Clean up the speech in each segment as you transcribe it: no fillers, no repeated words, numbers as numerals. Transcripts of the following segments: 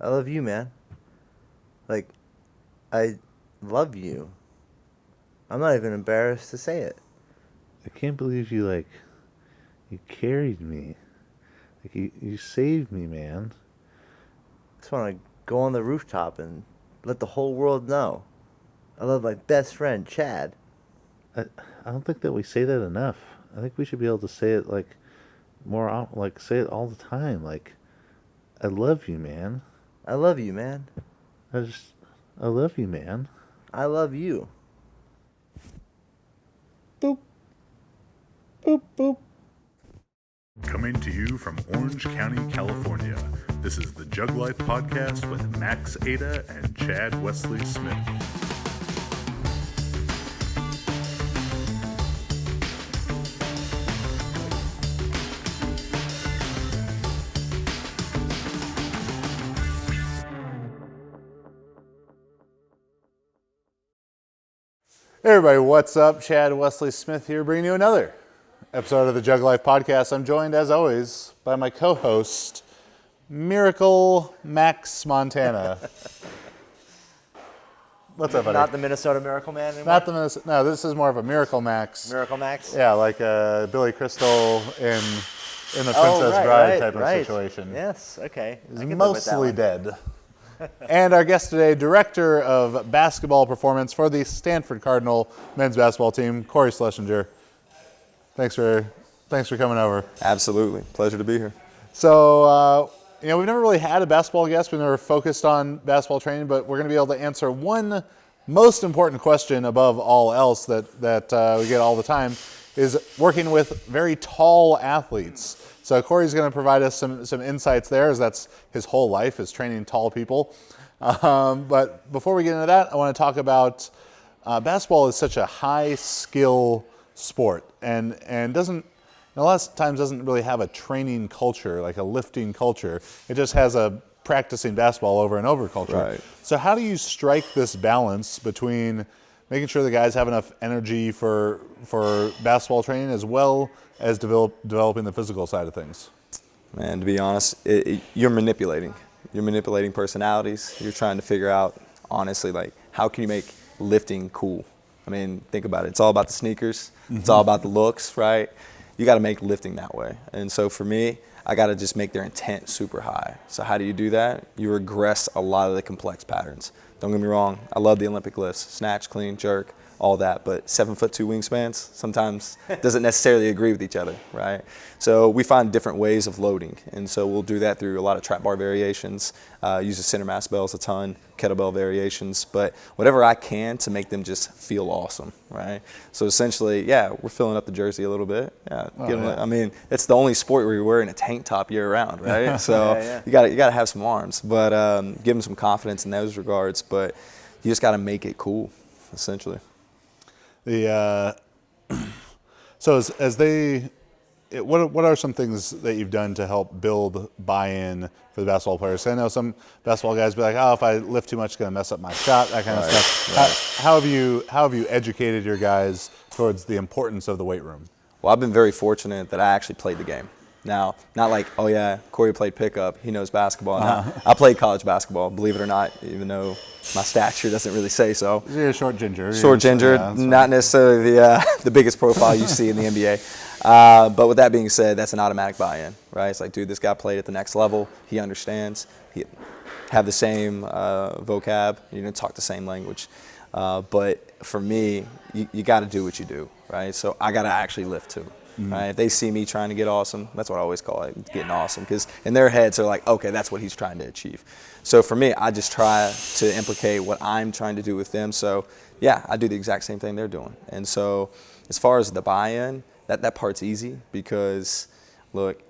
I love you, man. Like, I love you. I'm not even embarrassed to say it. I can't believe you carried me. You saved me, man. I just want to go on the rooftop and let the whole world know. I love my best friend, Chad. I don't think that we say that enough. I think we should be able to say it more, say it all the time. I love you, man. I love you, man. I love you, man. I love you. Boop. Boop, boop. Coming to you from Orange County, California, this is the JuggLife podcast with Max Ada and Chad Wesley Smith. Hey everybody, what's up? Chad Wesley Smith here, bringing you another episode of the JuggLife podcast. I'm joined, as always, by my co-host, Miracle Max Montana. What's up, buddy? Not the Minnesota Miracle Man anymore? Not the Minnesota. No, this is more of a Miracle Max. Miracle Max? Yeah, like Billy Crystal in the Princess Bride type of situation. Yes, okay. He's mostly dead. And our guest today, Director of Basketball Performance for the Stanford Cardinal men's basketball team, Cory Schlesinger. Thanks for coming over. Absolutely. Pleasure to be here. So, we've never really had a basketball guest. We've never focused on basketball training, but we're going to be able to answer one most important question above all else that we get all the time, is working with very tall athletes. So Cory's going to provide us some insights there, as that's his whole life, is training tall people. But before we get into that, I want to talk about basketball is such a high skill sport, and a lot of times doesn't really have a training culture, like a lifting culture. It just has a practicing basketball over and over culture. Right. So how do you strike this balance between making sure the guys have enough energy for basketball training as well as developing the physical side of things? Man, to be honest, you're manipulating. You're manipulating personalities. You're trying to figure out, honestly, how can you make lifting cool? I mean, think about it. It's all about the sneakers. Mm-hmm. It's all about the looks, right? You got to make lifting that way. And so for me, I got to just make their intent super high. So how do you do that? You regress a lot of the complex patterns. Don't get me wrong, I love the Olympic lifts, snatch, clean, jerk, all that, but 7'2" wingspans sometimes doesn't necessarily agree with each other, right? So we find different ways of loading, and so we'll do that through a lot of trap bar variations, use the center mass bells a ton, kettlebell variations, but whatever I can to make them just feel awesome, right? So essentially, yeah, we're filling up the jersey a little bit. Yeah, I mean, it's the only sport where you're wearing a tank top year round, right? So yeah. You got to have some arms, but give them some confidence in those regards, but you just got to make it cool, essentially. So what are some things that you've done to help build buy-in for the basketball players? I know some basketball guys be like, oh, if I lift too much, it's going to mess up my shot, that kind of stuff. Right. How have you educated your guys towards the importance of the weight room? Well, I've been very fortunate that I actually played the game. Now, not like, oh yeah, Cory played pickup, he knows basketball. I played college basketball, believe it or not, even though my stature doesn't really say so. You're a short ginger. Not necessarily the biggest profile you see in the NBA. But with that being said, that's an automatic buy-in, right? It's like, dude, this guy played at the next level. He understands. He have the same vocab. You know, talk the same language. But for me, you got to do what you do, right? So I got to actually lift too. Mm-hmm. Right? If they see me trying to get awesome, that's what I always call it, getting awesome. Because in their heads, they're like, okay, that's what he's trying to achieve. So for me, I just try to implicate what I'm trying to do with them. So yeah, I do the exact same thing they're doing. And so as far as the buy-in, that part's easy because, look,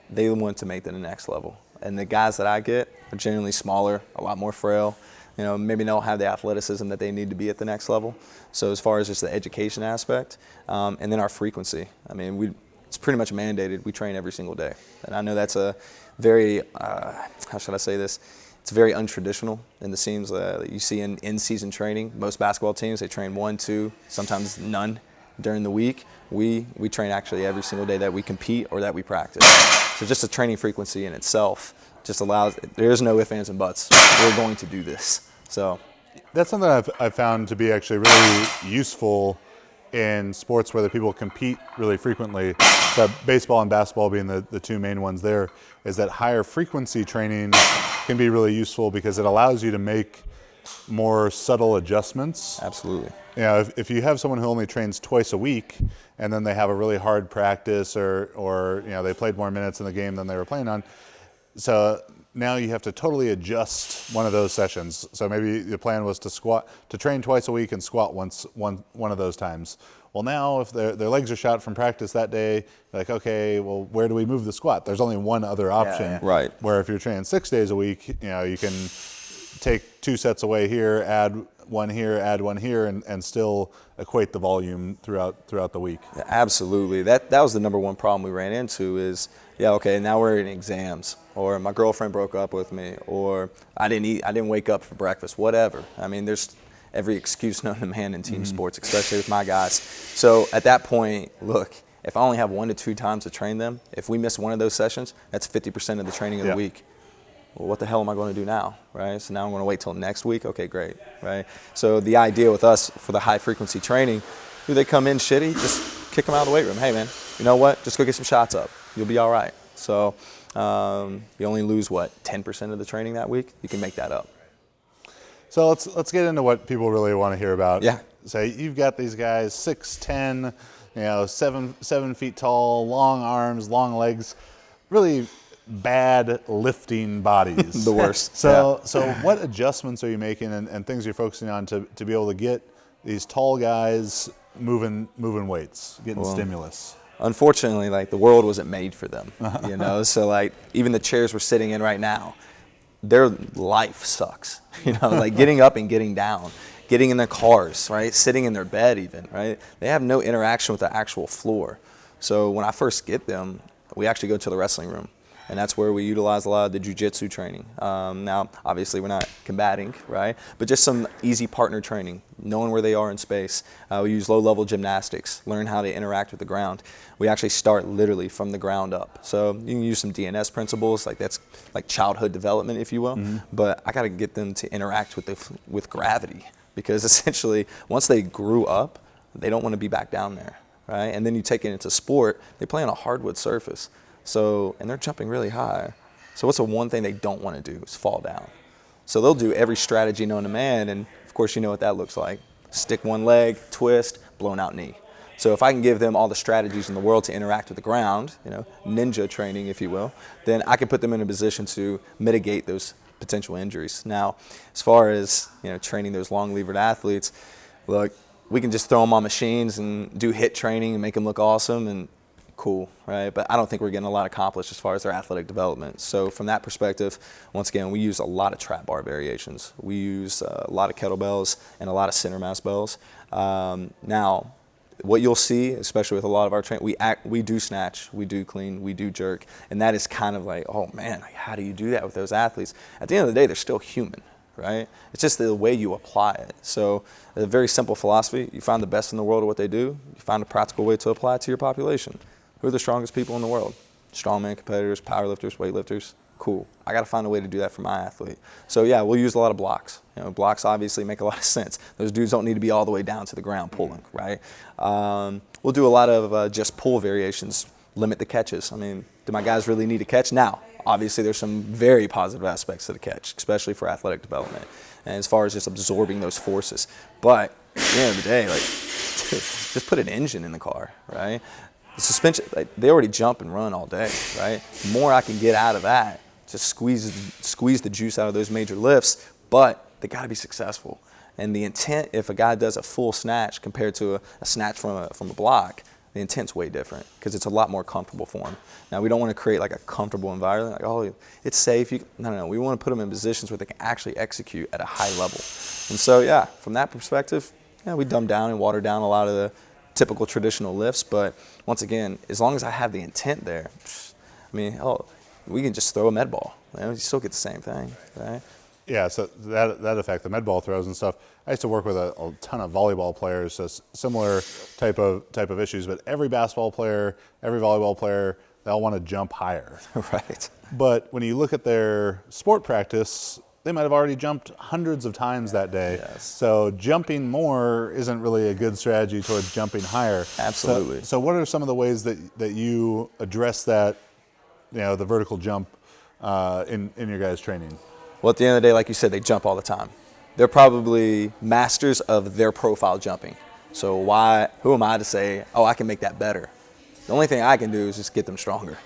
they want to make it to the next level. And the guys that I get are generally smaller, a lot more frail. You know, maybe don't have the athleticism that they need to be at the next level. So as far as just the education aspect, and then our frequency. I mean, it's pretty much mandated. We train every single day. And I know that's a very, how should I say this? It's very untraditional in the scenes that you see in season training. Most basketball teams, they train 1, 2, sometimes none during the week. We train actually every single day that we compete or that we practice. So just the training frequency in itself just allows, there's no ifs, ands, and buts. We're going to do this. So That's something I've found to be actually really useful in sports where the people compete really frequently. So baseball and basketball being the two main ones there, is that higher frequency training can be really useful because it allows you to make more subtle adjustments. absolutely. You know, if you have someone who only trains twice a week and then they have a really hard practice or you know, they played more minutes in the game than they were playing on, so now you have to totally adjust one of those sessions. So maybe the plan was to train twice a week and squat one of those times. Well, now if their legs are shot from practice that day, like, okay, well, where do we move the squat? There's only one other option. yeah. Right. Where if you're training 6 days a week, you know, you can take 2 sets away here, add one here, and still equate the volume throughout the week. Yeah, absolutely. That was the number one problem we ran into is, yeah, okay, now we're in exams, or my girlfriend broke up with me, or I didn't wake up for breakfast, whatever. I mean, there's every excuse known to man in team sports, especially with my guys. So at that point, look, if I only have 1 to 2 times to train them, if we miss one of those sessions, that's 50% of the training of the week. Well, what the hell am I going to do now, right? So now I'm going to wait till next week? Okay, great, right? So the idea with us for the high frequency training, do they come in shitty? Just kick them out of the weight room. Hey, man, you know what? Just go get some shots up. You'll be all right. So you only lose, 10% of the training that week? You can make that up. So let's get into what people really want to hear about. Yeah. So you've got these guys 6'10", you know, 7 feet tall, long arms, long legs, really bad lifting bodies. The worst. So what adjustments are you making and things you're focusing on to be able to get these tall guys moving weights, getting stimulus? Unfortunately, like, the world wasn't made for them, you know? So, like, even the chairs we're sitting in right now, their life sucks, you know? Like, getting up and getting down, getting in their cars, right? Sitting in their bed even, right? They have no interaction with the actual floor. So when I first get them, we actually go to the wrestling room. And that's where we utilize a lot of the jiu-jitsu training. Now, obviously, we're not combating, right? But just some easy partner training, knowing where they are in space. We use low-level gymnastics, learn how to interact with the ground. We actually start literally from the ground up. So you can use some DNS principles, like that's like childhood development, if you will. But I got to get them to interact with gravity, because essentially, once they grew up, they don't want to be back down there, right? And then you take it into sport, they play on a hardwood surface. So, and they're jumping really high. So what's the one thing they don't want to do is fall down. So they'll do every strategy known to man, and of course you know what that looks like. Stick one leg, twist, blown out knee. So if I can give them all the strategies in the world to interact with the ground, you know, ninja training, if you will, then I can put them in a position to mitigate those potential injuries. Now, as far as, you know, training those long-levered athletes, look, we can just throw them on machines and do HIIT training and make them look awesome, and cool, right? But I don't think we're getting a lot accomplished as far as their athletic development. So from that perspective, once again, we use a lot of trap bar variations. We use a lot of kettlebells and a lot of center mass bells. Now, what you'll see, especially with a lot of our training, we do snatch, we do clean, we do jerk, and that is kind of like, oh man, how do you do that with those athletes? At the end of the day, they're still human, right? It's just the way you apply it. So a very simple philosophy: you find the best in the world at what they do, you find a practical way to apply it to your population. Who are the strongest people in the world? Strongman competitors, powerlifters, weightlifters. Cool. I got to find a way to do that for my athlete. So yeah, we'll use a lot of blocks. You know, blocks obviously make a lot of sense. Those dudes don't need to be all the way down to the ground pulling, right? We'll do a lot of just pull variations, limit the catches. I mean, do my guys really need a catch? Now, obviously there's some very positive aspects to the catch, especially for athletic development, and as far as just absorbing those forces. But at the end of the day, like, just put an engine in the car, right? The suspension, like, they already jump and run all day, right? The more I can get out of that, just squeeze the juice out of those major lifts, but they got to be successful. And the intent, if a guy does a full snatch compared to a snatch from a block, the intent's way different because it's a lot more comfortable for him. Now, we don't want to create like a comfortable environment, like, oh, it's safe. No. We want to put them in positions where they can actually execute at a high level. And so, yeah, from that perspective, yeah, we dumb down and water down a lot of the typical traditional lifts, but once again, as long as I have the intent there, I mean, we can just throw a med ball. You know, you still get the same thing, right? Yeah, so that effect, the med ball throws and stuff. I used to work with a ton of volleyball players, so similar type of issues. But every basketball player, every volleyball player, They all want to jump higher. Right. But when you look at their sport practice, they might have already jumped hundreds of times that day. Yes. So jumping more isn't really a good strategy towards jumping higher. Absolutely. So what are some of the ways that you address that, the vertical jump in your guys' training? Well, at the end of the day, like you said, they jump all the time. They're probably masters of their profile jumping. So who am I to say, oh, I can make that better? The only thing I can do is just get them stronger.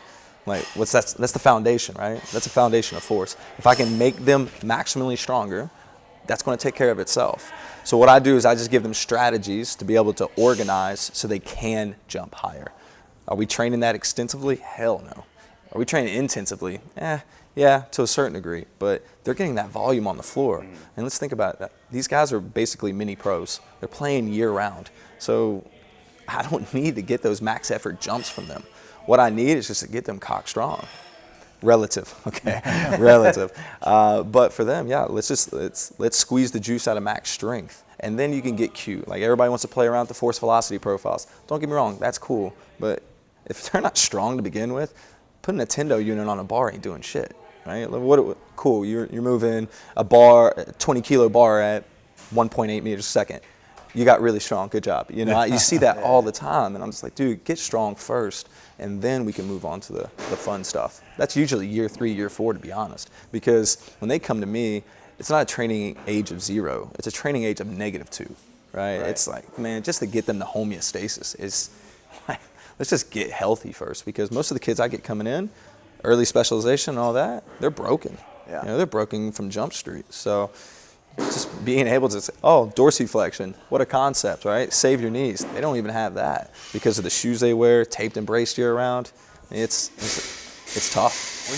Like, that's the foundation, right? That's a foundation of force. If I can make them maximally stronger, that's going to take care of itself. So what I do is I just give them strategies to be able to organize so they can jump higher. Are we training that extensively? Hell no. Are we training intensively? Yeah, to a certain degree. But they're getting that volume on the floor. And let's think about that. These guys are basically mini pros. They're playing year-round. So I don't need to get those max effort jumps from them. What I need is just to get them cock strong. Relative, okay, relative. But for them, yeah, let's squeeze the juice out of max strength, and then you can get cute. Like, everybody wants to play around with the force velocity profiles. Don't get me wrong, that's cool. But if they're not strong to begin with, putting a Tendo unit on a bar ain't doing shit, right? Cool, you're moving a 20-kilo bar at 1.8 meters a second. You got really strong, good job. You see that all the time, and I'm just like, dude, get strong first, and then we can move on to the fun stuff. That's usually year 3, year 4, to be honest, because when they come to me, it's not a training age of 0, it's a training age of -2, right? It's like, man, just to get them to homeostasis is, let's just get healthy first, because most of the kids I get coming in, early specialization and all that, they're broken. Yeah. They're broken from Jump Street. So just being able to say, oh, dorsiflexion, what a concept, right? Save your knees. They don't even have that because of the shoes they wear, taped and braced year round. It's tough.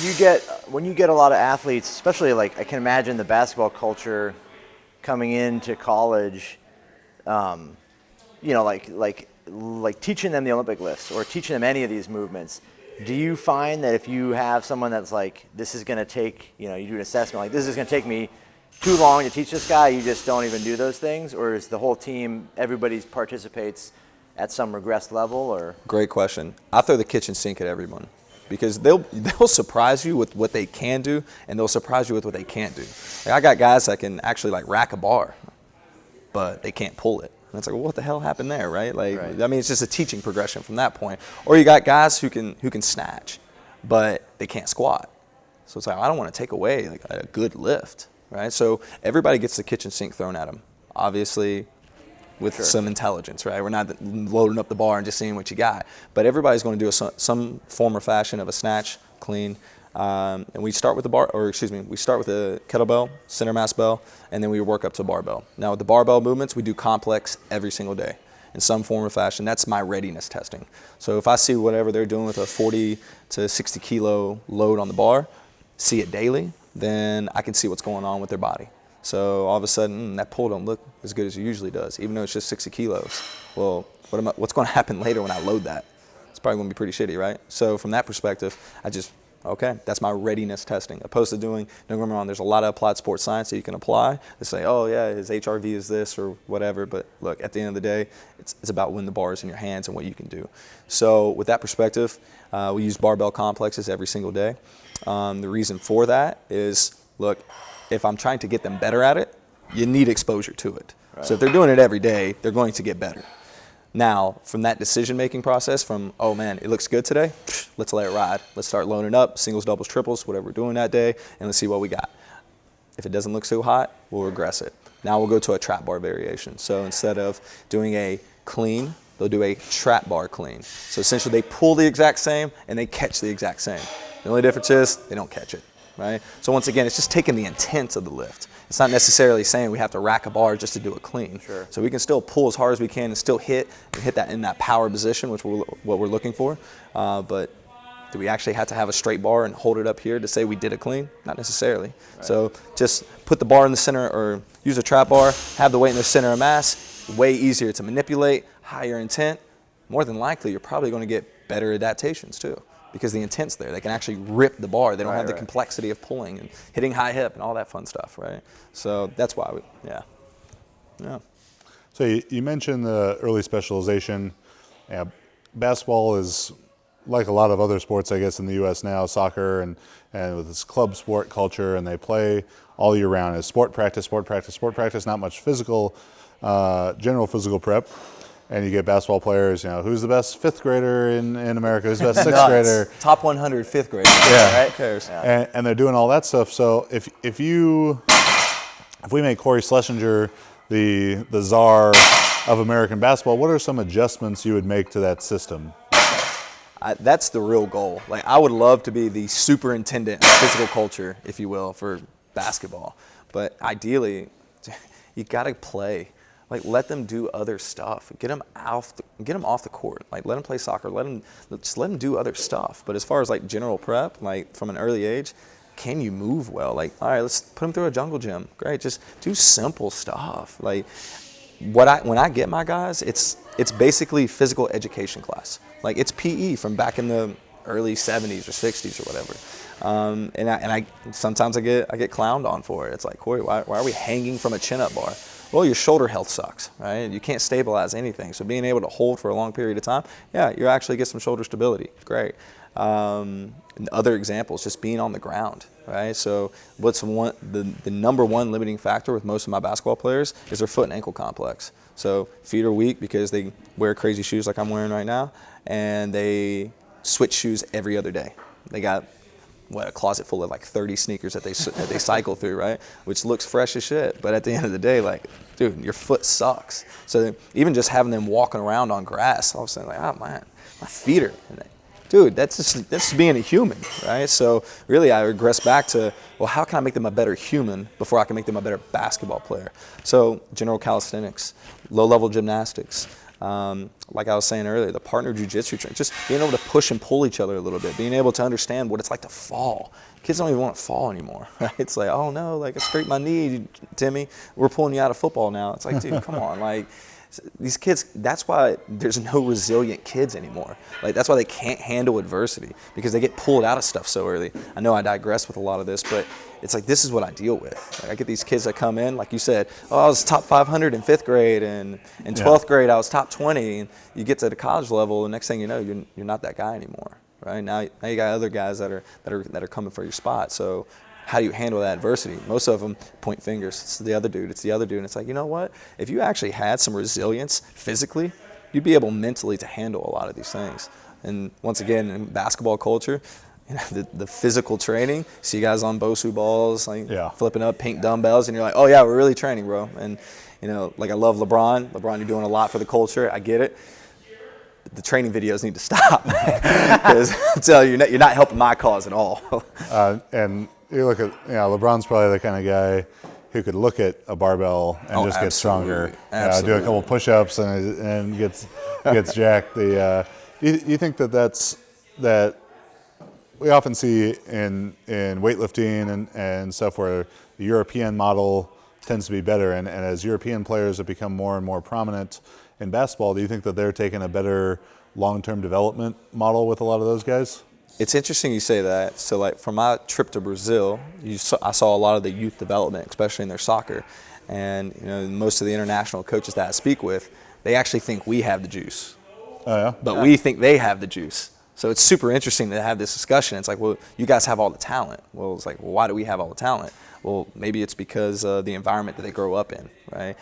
When you get a lot of athletes, especially, like, I can imagine the basketball culture coming into college, like teaching them the Olympic lifts or teaching them any of these movements. Do you find that if you have someone that's like, this is going to take, you do an assessment, like, this is going to take me too long to teach this guy, you just don't even do those things? Or is the whole team, everybody participates at some regressed level? Or Great question. I throw the kitchen sink at everyone, because they'll surprise you with what they can do, and they'll surprise you with what they can't do. Like, I got guys that can actually, like, rack a bar, but they can't pull it. And it's like, well, what the hell happened there, right? Like, right. I mean, it's just a teaching progression from that point. Or you got guys who can snatch, but they can't squat. So it's like, I don't want to take away, like, a good lift, right? So everybody gets the kitchen sink thrown at them, obviously with some intelligence, right? We're not loading up the bar and just seeing what you got. But everybody's going to do some form or fashion of a snatch, clean. And we start with we start with the kettlebell, center mass bell, and then we work up to barbell. Now with the barbell movements, we do complex every single day in some form or fashion. That's my readiness testing. So if I see whatever they're doing with a 40 to 60 kilo load on the bar, see it daily, then I can see what's going on with their body. So all of a sudden, that pull don't look as good as it usually does, even though it's just 60 kilos. Well, what's going to happen later when I load that? It's probably going to be pretty shitty, right? So from that perspective, okay, that's my readiness testing. Opposed to doing, don't get me wrong, there's a lot of applied sports science that you can apply to say, oh yeah, his HRV is this or whatever. But look, at the end of the day, it's about when the bar is in your hands and what you can do. So with that perspective, we use barbell complexes every single day. The reason for that is, look, if I'm trying to get them better at it, you need exposure to it. Right. So if they're doing it every day, they're going to get better. Now, from that decision-making process, from, oh man, it looks good today, let's let it ride. Let's start loading up, singles, doubles, triples, whatever we're doing that day, and let's see what we got. If it doesn't look so hot, we'll regress it. Now we'll go to a trap bar variation. So instead of doing a clean, they'll do a trap bar clean. So essentially they pull the exact same and they catch the exact same. The only difference is they don't catch it, right? So once again, it's just taking the intent of the lift. It's not necessarily saying we have to rack a bar just to do it clean. Sure. So we can still pull as hard as we can and still hit that in that power position, which what we're looking for. But do we actually have to have a straight bar and hold it up here to say we did it clean? Not necessarily. Right. So just put the bar in the center or use a trap bar, have the weight in the center of mass, way easier to manipulate, higher intent. More than likely, you're probably going to get better adaptations too, because the intent's there. They can actually rip the bar. They don't have the complexity of pulling and hitting high hip and all that fun stuff, right? So that's why yeah. So you mentioned the early specialization. Basketball is like a lot of other sports, I guess, in the U.S. now, soccer and with this club sport culture, and they play all year round. It's sport practice, not much physical, general physical prep. And you get basketball players, who's the best fifth grader in America, who's the best sixth grader. Top 100 fifth grader, Yeah. right? Who cares? Yeah. And they're doing all that stuff. So if we make Cory Schlesinger the czar of American basketball, what are some adjustments you would make to that system? That's the real goal. Like, I would love to be the superintendent of physical culture, if you will, for basketball. But ideally, you got to play. Like, let them do other stuff. Get them off the court. Like, let them play soccer. Let them do other stuff. But as far as like general prep, like from an early age, can you move well? Like, all right, let's put them through a jungle gym. Great, just do simple stuff. Like, when I get my guys, it's basically physical education class. Like, it's PE from back in the early 70s or 60s or whatever. And I sometimes I get clowned on for it. It's like, Cory, why are we hanging from a chin-up bar? Well, your shoulder health sucks, right? You can't stabilize anything. So being able to hold for a long period of time, yeah, you actually get some shoulder stability. Great. And other examples, just being on the ground, right? So what's the number one limiting factor with most of my basketball players is their foot and ankle complex. So feet are weak because they wear crazy shoes like I'm wearing right now, and they switch shoes every other day. They got a closet full of like 30 sneakers that they cycle through, right? Which looks fresh as shit, but at the end of the day, like, dude, your foot sucks. So even just having them walking around on grass, all of a sudden, like, oh man, my feet are. Dude, that's just being a human, right? So really, I regress back to, well, how can I make them a better human before I can make them a better basketball player? So general calisthenics, low-level gymnastics. Like I was saying earlier, the partner jiu-jitsu training, just being able to push and pull each other a little bit, being able to understand what it's like to fall. Kids don't even want to fall anymore, right? It's like, oh no, like I scraped my knee, Timmy. We're pulling you out of football now. It's like, dude, come on, like. These kids, that's why there's no resilient kids anymore. Like, that's why they can't handle adversity, because they get pulled out of stuff so early. I know I digress with a lot of this, but it's like, this is what I deal with. Like, I get these kids that come in, like you said, oh, I was top 500 in fifth grade, and in 12th grade I was top 20. And you get to the college level, and next thing you know, you're not that guy anymore, right? Now you got other guys that are coming for your spot. So how do you handle that adversity? Most of them point fingers. It's the other dude. And it's like, you know what? If you actually had some resilience physically, you'd be able mentally to handle a lot of these things. And once again, in basketball culture, the physical training, see guys on Bosu balls, like flipping up pink dumbbells, and you're like, oh yeah, we're really training, bro. And like I love LeBron. LeBron, you're doing a lot for the culture. I get it. The training videos need to stop, because I'm telling you, you're not helping my cause at all. And you look at, LeBron's probably the kind of guy who could look at a barbell and just get stronger. Do a couple push-ups and gets jacked. You think that we often see in weightlifting and stuff where the European model tends to be better, and as European players have become more and more prominent in basketball, do you think that they're taking a better long-term development model with a lot of those guys? It's interesting you say that. So, like, for my trip to Brazil, I saw a lot of the youth development, especially in their soccer. And most of the international coaches that I speak with, they actually think we have the juice. Oh yeah. But we think they have the juice. So it's super interesting to have this discussion. It's like, well, you guys have all the talent. Well, it's like, well, why do we have all the talent? Well, maybe it's because of the environment that they grow up in, right?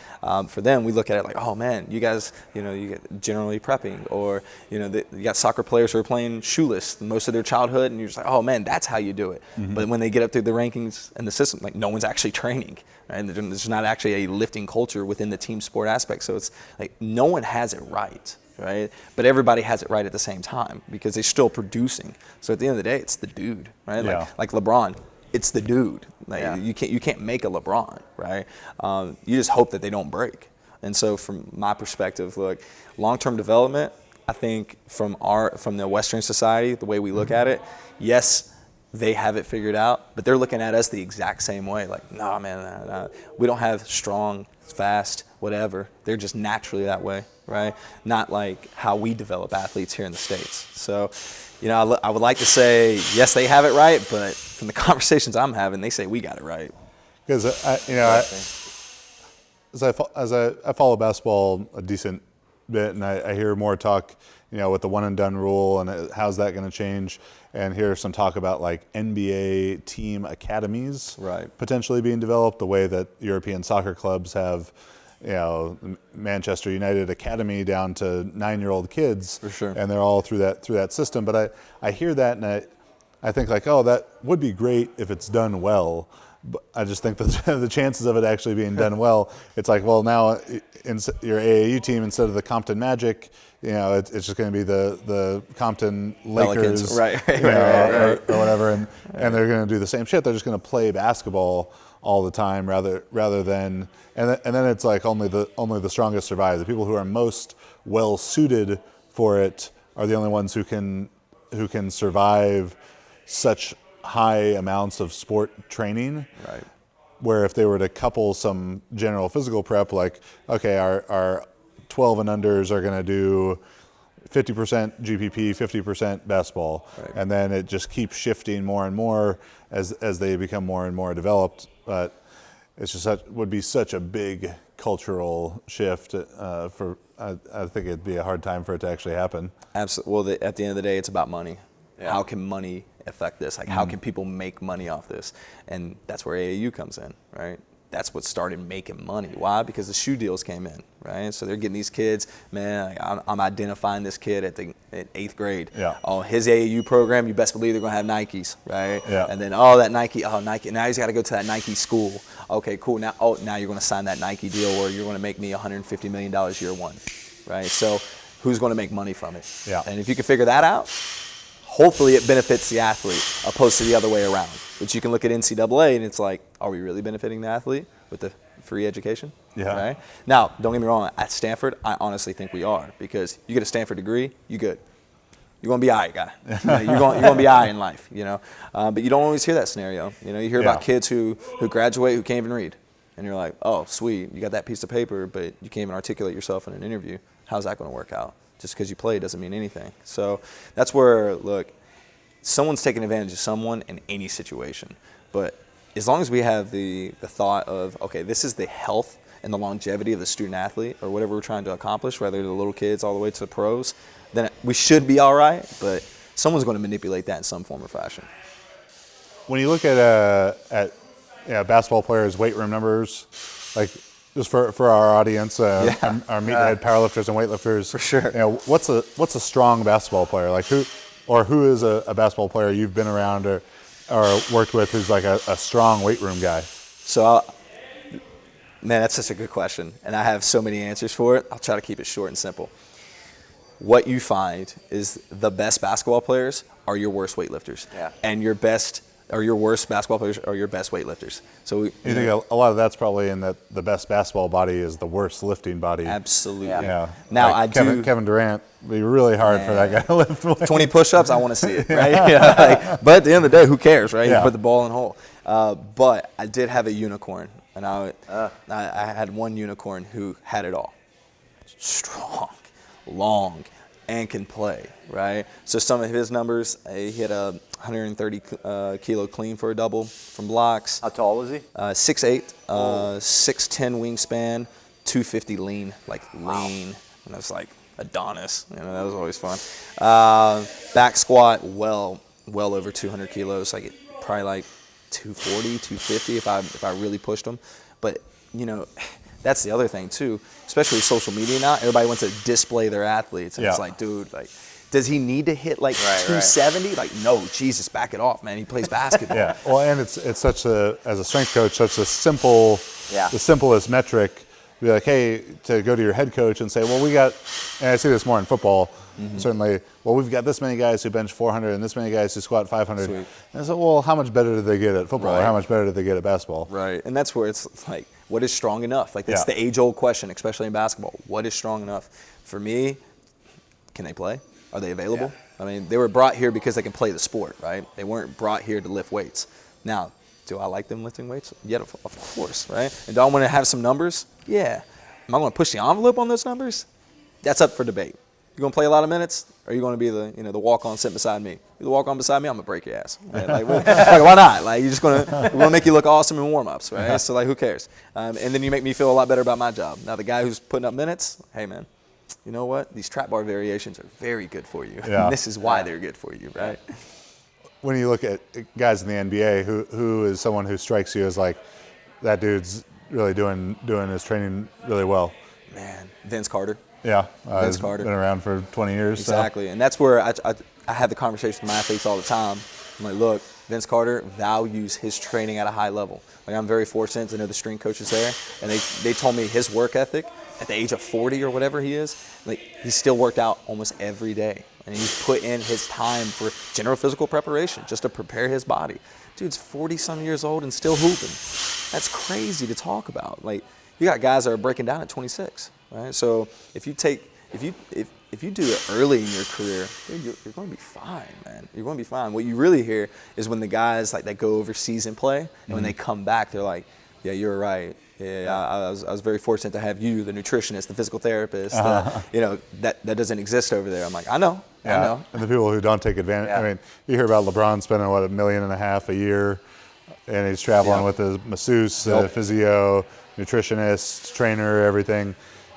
For them, we look at it like, oh man, you guys, you get generally prepping, or you got soccer players who are playing shoeless most of their childhood, and you're just like, oh man, that's how you do it. Mm-hmm. But when they get up through the rankings and the system, like, no one's actually training, right? And there's not actually a lifting culture within the team sport aspect. So it's like, no one has it right. Right? But everybody has it right at the same time, because they're still producing. So at the end of the day, it's the dude, right? Like LeBron, it's the dude. Like, you can't make a LeBron, right? You just hope that they don't break. And so from my perspective, look, long-term development, I think from the Western society, the way we look at it, yes, they have it figured out, but they're looking at us the exact same way. Like, nah, man, nah. We don't have strong, fast, whatever. They're just naturally that way, right? Not like how we develop athletes here in the States. So, I would like to say, yes, they have it right, but from the conversations I'm having, they say we got it right. Because, as I follow basketball a decent bit, and I hear more talk with the one and done rule, and how's that going to change? And here's some talk about like NBA team academies potentially being developed, the way that European soccer clubs have, Manchester United Academy down to 9-year-old kids, For sure. and they're all through that system. But I hear that, and I think like, oh, that would be great if it's done well. But I just think that the chances of it actually being done well, it's like, well, now in your AAU team, instead of the Compton Magic, it's just going to be the Compton Lakers, right. Or whatever, and they're going to do the same shit. They're just going to play basketball all the time rather than, and then it's like only the strongest survive. The people who are most well suited for it are the only ones who can survive such high amounts of sport training. Right. Where if they were to couple some general physical prep, like, okay, our 12 and unders are going to do 50% GPP, 50% basketball, and then it just keeps shifting more and more as they become more and more developed. But it's just would be such a big cultural shift. I think it'd be a hard time for it to actually happen. Absolutely. Well, at the end of the day, it's about money. Yeah. How can money affect this? Like, how can people make money off this? And that's where AAU comes in, right? That's what started making money. Why? Because the shoe deals came in, right? So they're getting these kids, man, I'm identifying this kid at 8th grade. Yeah. Oh, his AAU program, you best believe they're going to have Nikes, right? Yeah. And then, Nike, now he's got to go to that Nike school. Okay, cool. Now you're going to sign that Nike deal, or you're going to make me $150 million year one, right? So who's going to make money from it? Yeah. And if you can figure that out, hopefully it benefits the athlete opposed to the other way around. But you can look at NCAA and it's like, are we really benefiting the athlete with the free education? Yeah. Right? Now, don't get me wrong, at Stanford, I honestly think we are, because you get a Stanford degree, you good. You're going to be all right, guy. You're going to be all right in life, But you don't always hear that scenario. You hear about kids who graduate who can't even read. And you're like, oh, sweet, you got that piece of paper, but you can't even articulate yourself in an interview. How's that going to work out? Just because you play doesn't mean anything. So that's where, look, someone's taking advantage of someone in any situation. But as long as we have the thought of, okay, this is the health and the longevity of the student athlete or whatever we're trying to accomplish, whether the little kids all the way to the pros, then we should be all right. But someone's going to manipulate that in some form or fashion. When you look at basketball players' weight room numbers, like, just for our audience, our meathead powerlifters and weightlifters, For sure. What's a strong basketball player? Like, who is a basketball player you've been around or worked with who's like a strong weight room guy? So, man, that's such a good question, and I have so many answers for it. I'll try to keep it short and simple. What you find is the best basketball players are your worst weightlifters, and your worst basketball players are your best weightlifters. So you think a lot of that's probably in that the best basketball body is the worst lifting body. Absolutely. Yeah. Now like Kevin Durant, it'd be really hard for that guy to lift weights. 20 push-ups, I want to see it, right? But at the end of the day, who cares, right? Yeah. You put the ball in the hole. But I did have a unicorn, and I had one unicorn who had it all. Strong, long, and can play, right? So some of his numbers, he had a 130 kilo clean for a double from blocks. How tall was he? 6'8", 6'10" wingspan, 250 lean, lean. And I was like Adonis, that was always fun. Back squat, well over 200 kilos, probably like 240, 250 if I really pushed him. But, that's the other thing too, especially with social media now. Everybody wants to display their athletes, and it's like, dude, does he need to hit 270? No, Jesus, back it off, man. He plays basketball. Yeah. Well, and it's such as a strength coach, such a simple, the simplest metric. Be like, hey, to go to your head coach and say, well, we got, and I see this more in football, certainly. Well, we've got this many guys who bench 400 and this many guys who squat 500. Sweet. And so, well, how much better did they get at football, or how much better did they get at basketball? Right. And that's where it's like, what is strong enough? That's the age-old question, especially in basketball. What is strong enough? For me, can they play? Are they available? Yeah. I mean, they were brought here because they can play the sport, right? They weren't brought here to lift weights. Now, do I like them lifting weights? Yeah, of course, right? And do I want to have some numbers? Yeah. Am I going to push the envelope on those numbers? That's up for debate. You going to play a lot of minutes, or are you going to be the walk-on sitting beside me? You the walk-on beside me, I'm going to break your ass. Right? Why not? You're just going to make you look awesome in warm-ups, right? So, who cares? And then you make me feel a lot better about my job. Now, the guy who's putting up minutes, hey, man, you know what? These trap bar variations are very good for you. Yeah. And this is why they're good for you, right? When you look at guys in the NBA, who is someone who strikes you as like, that dude's really doing his training really well? Man, Vince Carter. Yeah, Vince he's Carter. been around for 20 years. Exactly, and that's where I have the conversation with my athletes all the time. I'm like, look, Vince Carter values his training at a high level. Like, I'm very fortunate to know the strength coaches there, and they told me his work ethic at the age of 40 or whatever he is, like, he still worked out almost every day, and he's put in his time for general physical preparation just to prepare his body. Dude's 40-some years old and still hooping. That's crazy to talk about. Like, you got guys that are breaking down at 26, right? So if you do it early in your career, dude, you're going to be fine, man. You're going to be fine. What you really hear is when the guys like that go overseas and play, and when they come back, they're like, "Yeah, you're right. Yeah, I was very fortunate to have you, the nutritionist, the physical therapist. That doesn't exist over there." I'm like, I know. And the people who don't take advantage. Yeah. I mean, you hear about LeBron spending $1.5 million a year, and he's traveling with his masseuse, physio, nutritionist, trainer, everything.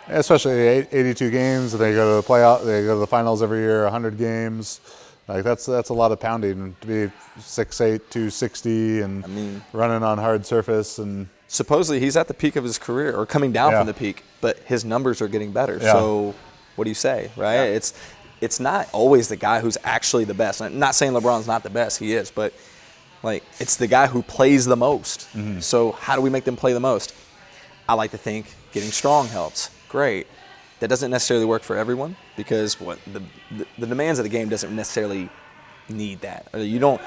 Especially 82 games, and they go to the playoff. They go to the finals every year, 100 games. Like that's a lot of pounding to be 6'8", 260, and running on hard surface. And supposedly he's at the peak of his career, or coming down from the peak, but his numbers are getting better. Yeah. So what do you say, right? Yeah. It's not always the guy who's actually the best. I'm not saying LeBron's not the best, he is, but like it's the guy who plays the most. Mm-hmm. So how do we make them play the most? I like to think getting strong helps. Great. That doesn't necessarily work for everyone because the demands of the game doesn't necessarily need that. You don't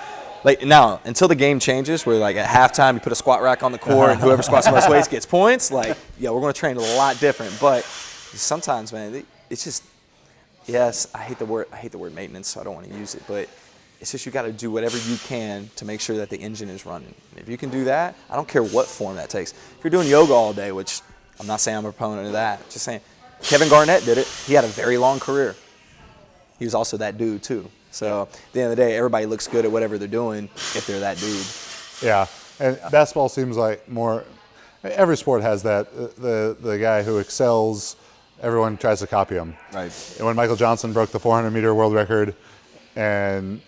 like now until the game changes where like at halftime you put a squat rack on the court and whoever squats the most weights gets points. Like, yeah, we're going to train a lot different. But sometimes, man, it's just, yes, I hate the word maintenance, so I don't want to use it, but it's just you got to do whatever you can to make sure that the engine is running. If you can do that, I don't care what form that takes. If you're doing yoga all day, which I'm not saying I'm a proponent of that, just saying Kevin Garnett did it. He had a very long career. He was also that dude too. So at the end of the day, everybody looks good at whatever they're doing if they're that dude. yeah, and basketball seems like more. Every sport has that. The guy who excels, everyone tries to copy him. Right. And when Michael Johnson broke the 400-meter world record, and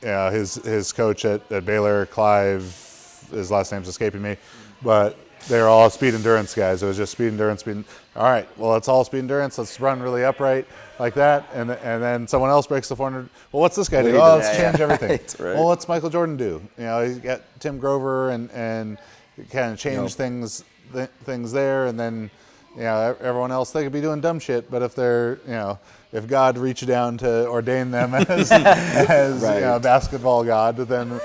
his coach at Baylor, Clive, his last name's escaping me, but they're all speed endurance guys. It was just speed endurance. All right, well, it's all speed endurance. Let's run really upright like that. And then someone else breaks the 400. Well, what's this guy do? Oh, let's change everything. Right. Well, what's Michael Jordan do? You know, he's got Tim Grover and kind of change things there. And then, you know, everyone else, they could be doing dumb shit. But if they're, you know, if God reached down to ordain them as right. you know, a basketball god, then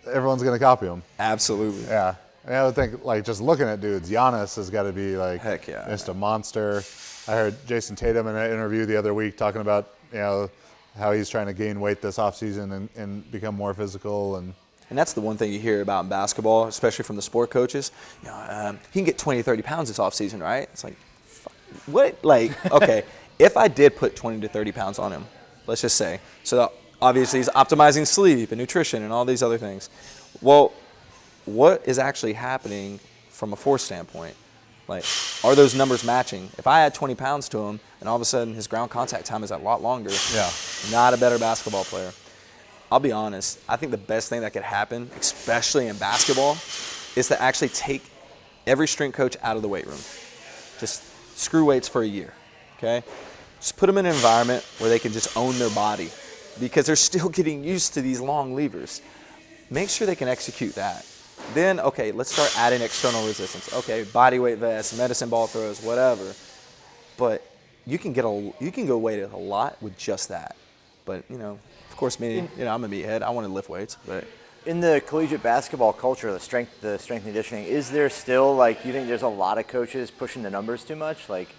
everyone's going to copy him. Absolutely. Yeah. I would think, like, just looking at dudes, Giannis has got to be, like, heck yeah, just a monster. I heard Jason Tatum in an interview the other week talking about, you know, how he's trying to gain weight this offseason and become more physical. And that's the one thing you hear about in basketball, especially from the sport coaches. You know, he can get 20 to 30 pounds this offseason, right? It's like, what? Like, okay, if I did put 20 to 30 pounds on him, let's just say, so obviously he's optimizing sleep and nutrition and all these other things. Well, what is actually happening from a force standpoint? Like, are those numbers matching? If I add 20 pounds to him and all of a sudden his ground contact time is a lot longer, not a better basketball player. I'll be honest, I think the best thing that could happen, especially in basketball, is to actually take every strength coach out of the weight room. Just screw weights for a year, okay? Just put them in an environment where they can just own their body because they're still getting used to these long levers. Make sure they can execute that. Then, okay, let's start adding external resistance. Okay, body weight vests, medicine ball throws, whatever. But you can go weight a lot with just that. But, you know, of course, me, you know, I'm a meathead. I want to lift weights. But in the collegiate basketball culture, the strength and conditioning, is there still, like, do you think there's a lot of coaches pushing the numbers too much? Like,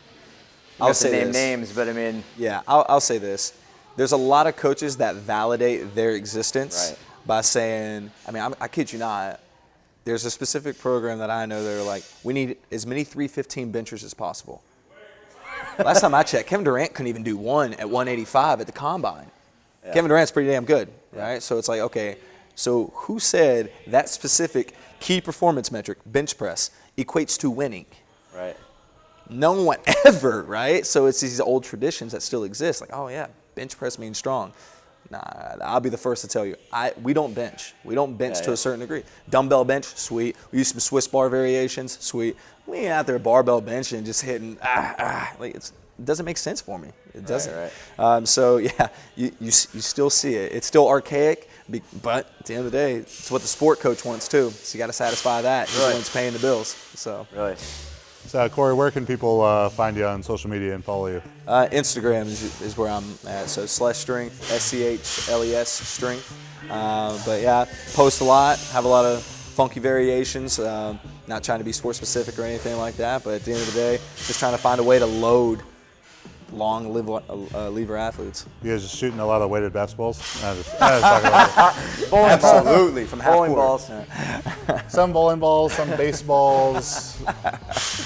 I'll say name this. names, but I mean, yeah, I'll say this. There's a lot of coaches that validate their existence by saying, I mean, I kid you not. There's a specific program that I know they're like, we need as many 315 benchers as possible. Last time I checked, Kevin Durant couldn't even do one at 185 at the combine. Yeah. Kevin Durant's pretty damn good, right? So it's like, okay, so who said that specific key performance metric, bench press, equates to winning? Right. No one ever, right? So it's these old traditions that still exist. Like, oh yeah, bench press means strong. Nah, I'll be the first to tell you. We don't bench. We don't bench to a certain degree. Dumbbell bench, sweet. We use some Swiss bar variations, sweet. We ain't out there barbell benching, just hitting, like it doesn't make sense for me. It doesn't. Right. So yeah, you still see it. It's still archaic, but at the end of the day, it's what the sport coach wants too. So you got to satisfy that. He's the one who's paying the bills. So. Really. So, Cory, where can people find you on social media and follow you? Instagram is where I'm at. So /strength, SCHLES strength. But yeah, post a lot, have a lot of funky variations. Not trying to be sport specific or anything like that, but at the end of the day, just trying to find a way to load long lever athletes. You guys just shooting a lot of weighted baseballs? I was talking about it. Absolutely, from half Bowling court. balls. Some bowling balls, some baseballs.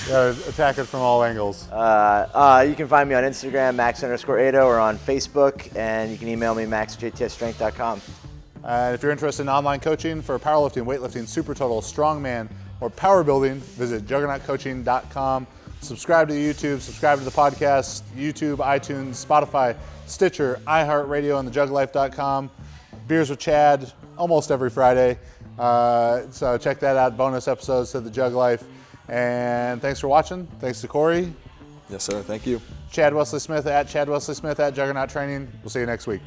Attack it from all angles. You can find me on Instagram, Max_Ado, or on Facebook, and you can email me, max@jtsstrength.com. And if you're interested in online coaching for powerlifting, weightlifting, super total, strongman, or power building, visit juggernautcoaching.com. Subscribe to YouTube, subscribe to the podcast, YouTube, iTunes, Spotify, Stitcher, iHeartRadio, and thejugglife.com. Beers with Chad almost every Friday. So check that out. Bonus episodes to the Jug Life. And thanks for watching. Thanks to Cory. Yes, sir. Thank you. Chad Wesley Smith at Chad Wesley Smith at Juggernaut Training. We'll see you next week.